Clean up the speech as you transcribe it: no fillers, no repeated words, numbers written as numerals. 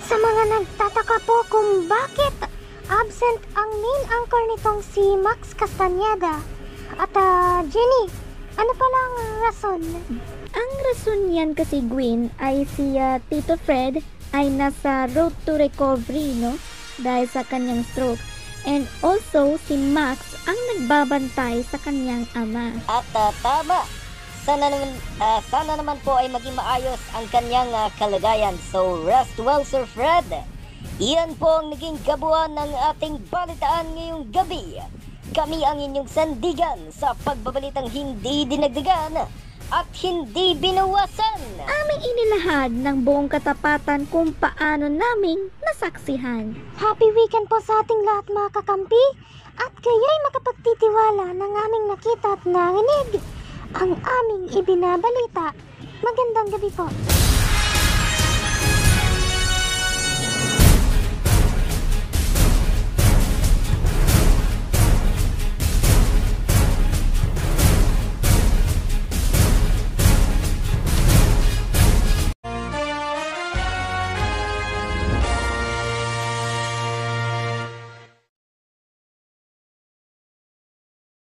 Sa mga nagtataka po kung bakit absent ang main anchor nitong si Max Castañeda at Jenny, ano pala ang rason? Ang rason niyan kasi, Gwen, ay si Tito Fred ay nasa road to recovery, no? Dahil sa kanyang stroke. And also, si Max ang nagbabantay sa kanyang ama. At tama, sana naman po ay maging maayos ang kanyang kalagayan. So rest well, Sir Fred. Iyan po ang naging kabuuan ng ating balitaan ngayong gabi. Kami ang inyong sandigan sa pagbabalitang hindi dinagdagan at hindi binawasan. Aming inilahad ng buong katapatan kung paano naming nasaksihan. Happy weekend po sa ating lahat mga kakampi at kaya'y makapagtitiwala ng aming nakita at narinig ang aming ibinabalita. Magandang gabi po.